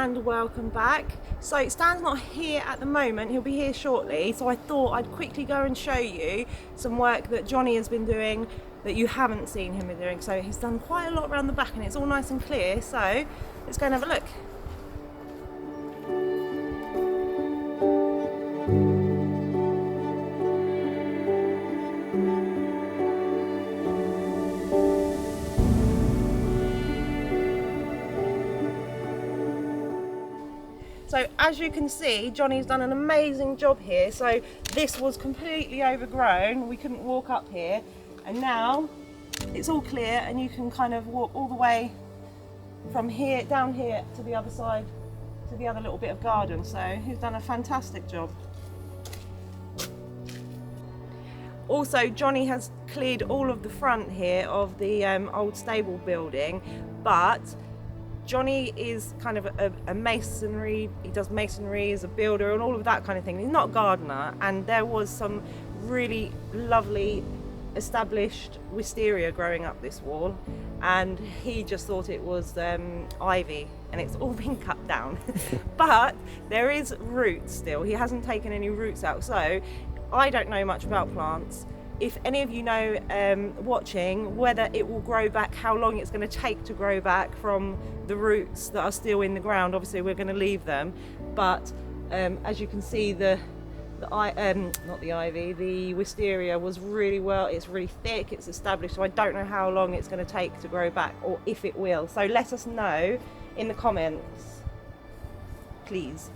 and welcome back. So Stan's not here at the moment, he'll be here shortly, so I thought I'd quickly go and show you some work that Johnny has been doing that you haven't seen him doing. So he's done quite a lot around the back and it's all nice and clear, so let's go and have a look. So as you can see, Johnny's done an amazing job here. So this was completely overgrown, we couldn't walk up here, and now it's all clear and you can kind of walk all the way from here, down here to the other side, to the other little bit of garden. So he's done a fantastic job. Also, Johnny has cleared all of the front here of the old stable building, but Johnny is kind of a masonry, he does masonry as a builder and all of that kind of thing. He's not a gardener, and there was some really lovely established wisteria growing up this wall, and he just thought it was ivy, and it's all been cut down. But there is roots still, he hasn't taken any roots out, so I don't know much about plants. If any of you know watching whether it will grow back, how long it's going to take to grow back from the roots that are still in the ground, obviously we're going to leave them, but as you can see the wisteria was really well, it's really thick, it's established, so I don't know how long it's going to take to grow back, or if it will. So let us know in the comments, please.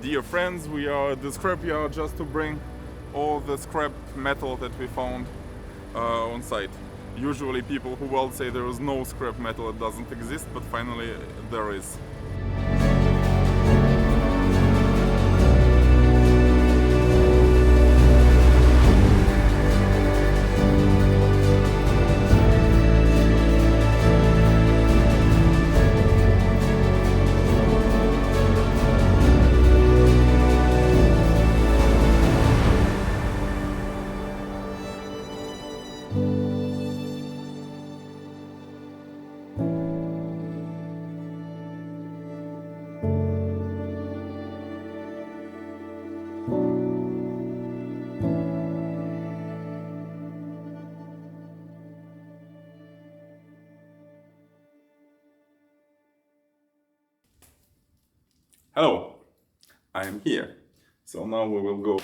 Dear friends, we are at the scrapyard just to bring all the scrap metal that we found on site. Usually people who will say there is no scrap metal, it doesn't exist, but finally there is. Hello, I am here. So now we will go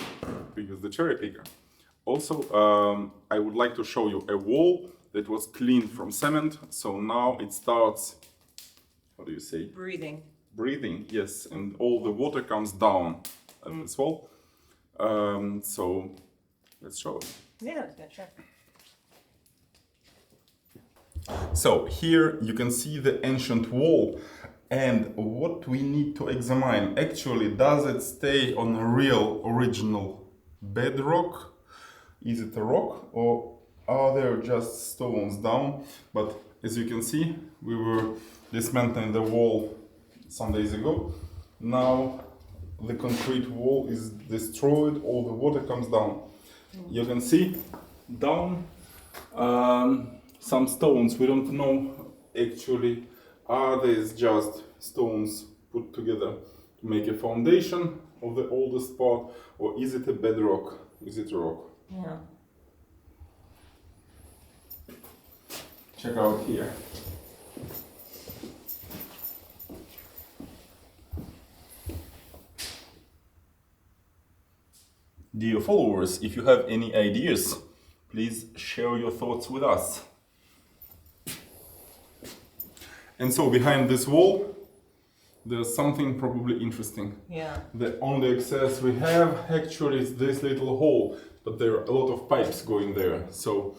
use the cherry picker. Also, I would like to show you a wall that was cleaned from cement. So now it starts, how do you say? Breathing. Breathing, yes, and all the water comes down at this wall. So let's show it. Yeah, let's go check. So here you can see the ancient wall. And what we need to examine, actually, does it stay on a real original bedrock? Is it a rock, or are there just stones down? But as you can see, we were dismantling the wall some days ago. Now the concrete wall is destroyed, all the water comes down. You can see down some stones. We don't know actually, are these just stones put together to make a foundation of the oldest part, or is it a bedrock? Is it a rock? Yeah. Check out here. Dear followers, if you have any ideas, please share your thoughts with us. And so behind this wall, there's something probably interesting. Yeah. The only access we have actually is this little hole, but there are a lot of pipes going there, so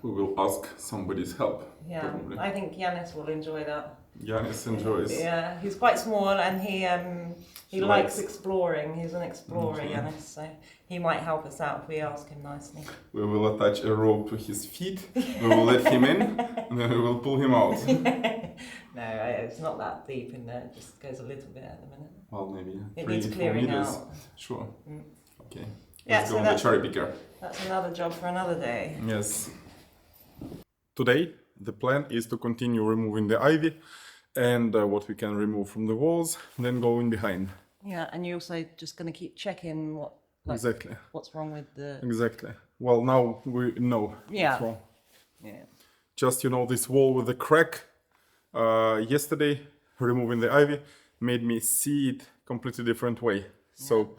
we will ask somebody's help. Yeah, probably. I think Yanis will enjoy that. Yanis enjoys. Yeah, he's quite small and he likes exploring. He's an explorer, Yanis, so he might help us out if we ask him nicely. We will attach a rope to his feet, we will let him in, and then we will pull him out. No, it's not that deep in there, it just goes a little bit at the minute. Well, maybe It 3 needs 4 clearing meters. out. Sure. Okay. Yeah, Let's so go on the that's- cherry picker. That's another job for another day. Yes. Today, the plan is to continue removing the ivy and what we can remove from the walls, then going behind. Yeah, and you're also just going to keep checking Exactly. what's wrong with the... Exactly. Well, now we know Yeah. what's wrong. Yeah. Just, you know, this wall with the crack, yesterday, removing the ivy, made me see it completely different way. So,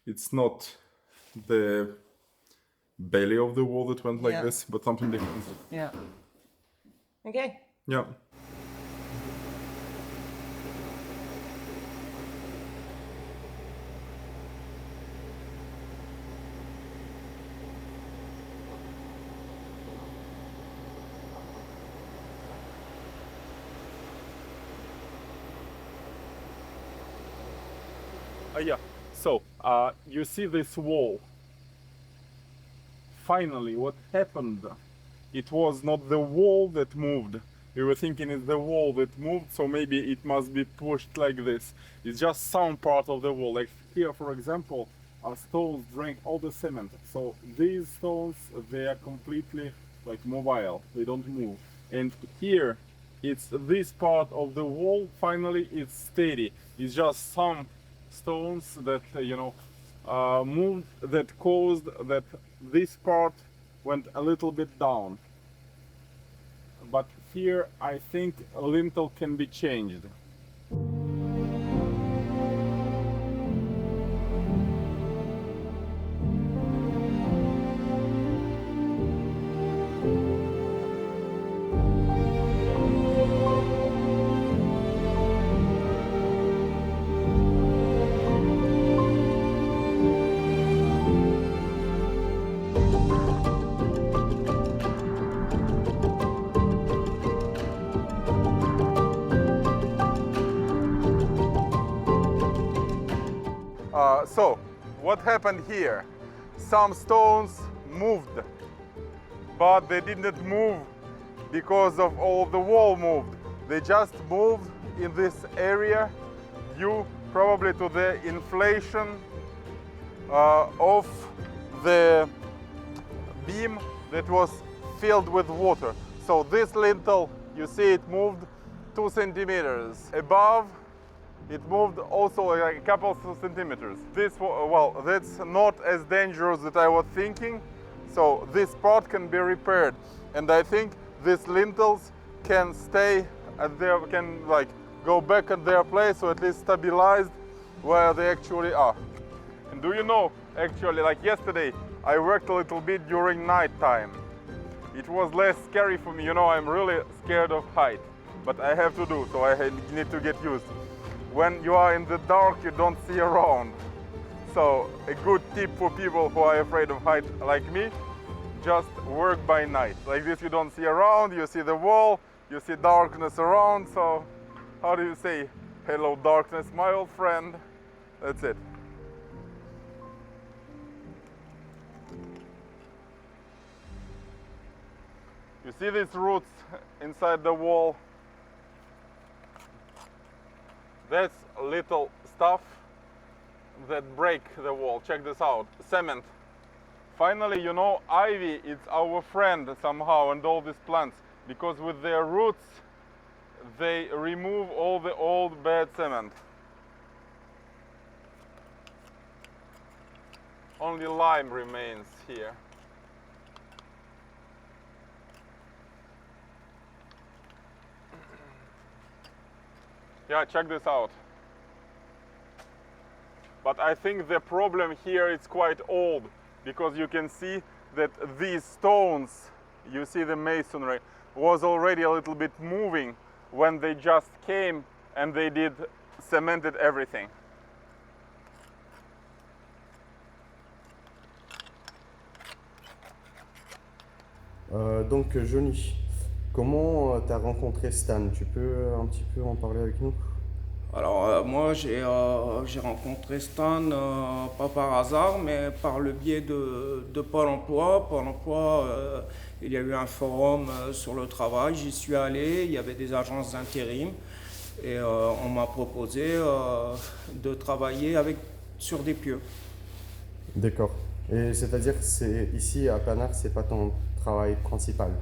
it's not the belly of the wall that went like this, but something different. Yeah. Okay. Yeah. Yeah, so you see this wall. Finally, what happened? It was not the wall that moved. We were thinking it's the wall that moved, so maybe it must be pushed like this. It's just some part of the wall. Like here, for example, stones drank all the cement. So these stones, they are completely like mobile. They don't move. And here, it's this part of the wall. Finally, it's steady. It's just some stones that moved, that caused that this part went a little bit down. But here I think a lintel can be changed. So, what happened here? Some stones moved, but they didn't move because of all the wall moved. They just moved in this area due probably to the inflation of the beam that was filled with water. So this lintel, you see it moved 2 centimeters. Above, it moved also like a couple of centimeters. This, well, that's not as dangerous as I was thinking. So this part can be repaired. And I think these lintels can stay at their, can like go back at their place, or at least stabilized where they actually are. And do you know, actually, like yesterday, I worked a little bit during night time. It was less scary for me. You know, I'm really scared of height, but I have to do, so I need to get used. When you are in the dark, you don't see around. So a good tip for people who are afraid of height like me, just work by night. Like this, you don't see around, you see the wall, you see darkness around. So how do you say, hello darkness, my old friend? That's it. You see these roots inside the wall? That's little stuff that break the wall. Check this out, cement. Finally, you know, ivy is our friend somehow, and all these plants, because with their roots, they remove all the old bad cement. Only lime remains here. Yeah, check this out. But I think the problem here is quite old, because you can see that these stones, you see the masonry, was already a little bit moving when they just came and they did cemented everything. Donc Johnny, comment tu as rencontré Stan? Tu peux un petit peu en parler avec nous? Alors moi j'ai rencontré Stan pas par hasard mais par le biais de Pôle emploi. Pôle emploi, il y a eu un forum sur le travail, j'y suis allé, il y avait des agences d'intérim et on m'a proposé de travailler sur des pieux. D'accord. Et c'est-à-dire que c'est ici à Panard, c'est pas ton travail principal.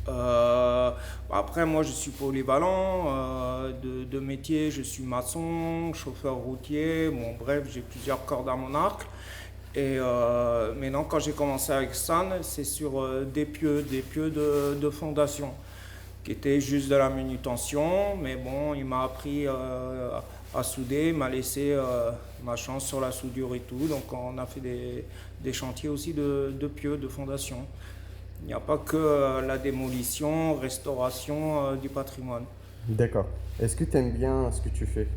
Euh, Après, moi, je suis polyvalent de métier. Je suis maçon, chauffeur routier. Bon, bref, j'ai plusieurs cordes à mon arc. Et maintenant, quand j'ai commencé avec Stan, c'est sur des pieux de fondation, qui étaient juste de la manutention. Mais bon, il m'a appris à souder, il m'a laissé ma chance sur la soudure et tout. Donc, on a fait des chantiers aussi de pieux de fondation. Il n'y a pas que la démolition, restauration du patrimoine. D'accord. Est-ce que tu aimes bien ce que tu fais?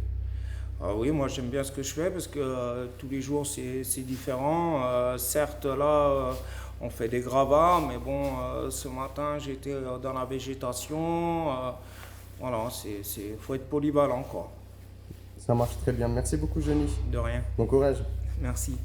Ah oui, moi j'aime bien ce que je fais parce que tous les jours c'est différent. Certes, là, on fait des gravats, mais bon, ce matin j'étais dans la végétation. Voilà, faut être polyvalent, quoi. Ça marche très bien. Merci beaucoup, Johnny. De rien. Bon courage. Merci.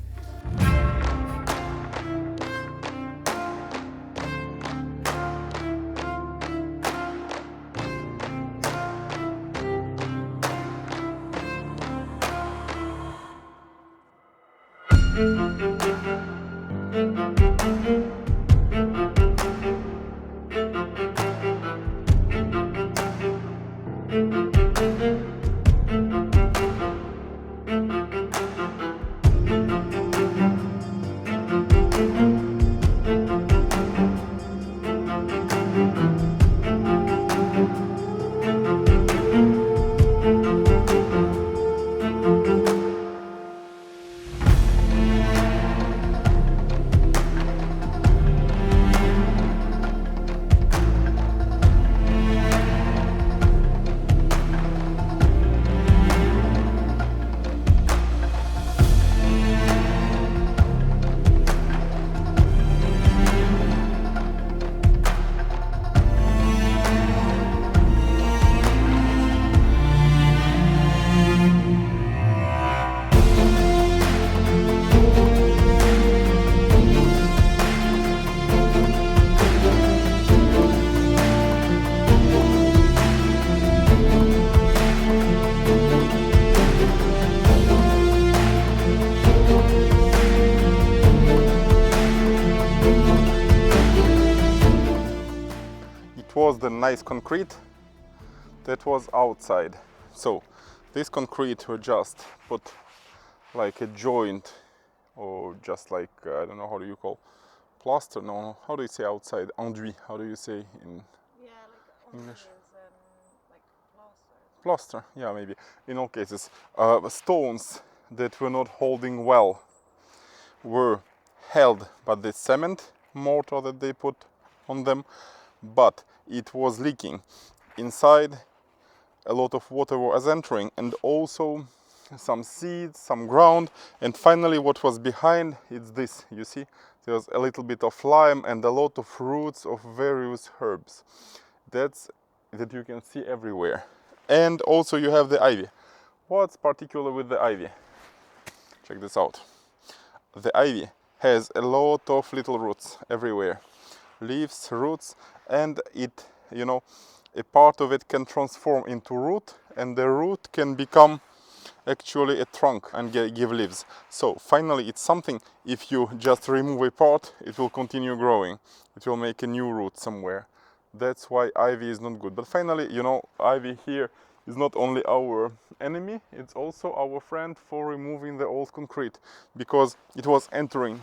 It was the nice concrete that was outside. So this concrete were just put like a joint, or just like I don't know, how do you call plaster? No, how do you say outside? Enduit. How do you say in Yeah, like English? like plaster. Plaster? Yeah, maybe. In all cases, stones that were not holding well were held by the cement mortar that they put on them, but it was leaking. Inside, a lot of water was entering, and also some seeds, some ground, and finally what was behind is this. You see, there was a little bit of lime and a lot of roots of various herbs. That you can see everywhere. And also you have the ivy. What's particular with the ivy? Check this out. The ivy has a lot of little roots everywhere. Leaves, roots, and it, you know, a part of it can transform into root, and the root can become actually a trunk and give leaves. So finally it's something, if you just remove a part, it will continue growing. It will make a new root somewhere. That's why ivy is not good. But finally, you know, ivy here is not only our enemy, it's also our friend for removing the old concrete, because it was entering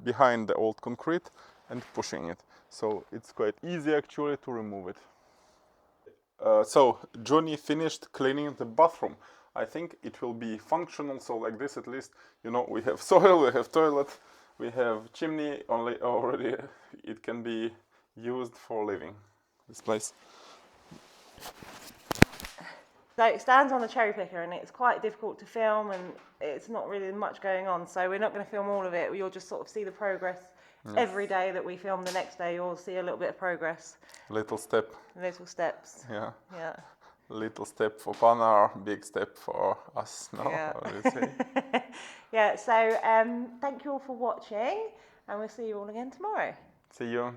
behind the old concrete and pushing it. So it's quite easy actually to remove it. So Johnny finished cleaning the bathroom. I think it will be functional, so like this at least, you know, we have soil, we have toilet, we have chimney, only already it can be used for living, this place. So it stands on the cherry picker and it's quite difficult to film and it's not really much going on. So we're not going to film all of it. You'll just sort of see the progress. Every day that we film, the next day you'll see a little bit of progress. Little step. Little steps. Yeah. Yeah. Little step for Pannar, big step for us. No, Yeah. what do you say? Yeah. So thank you all for watching, and we'll see you all again tomorrow. See you.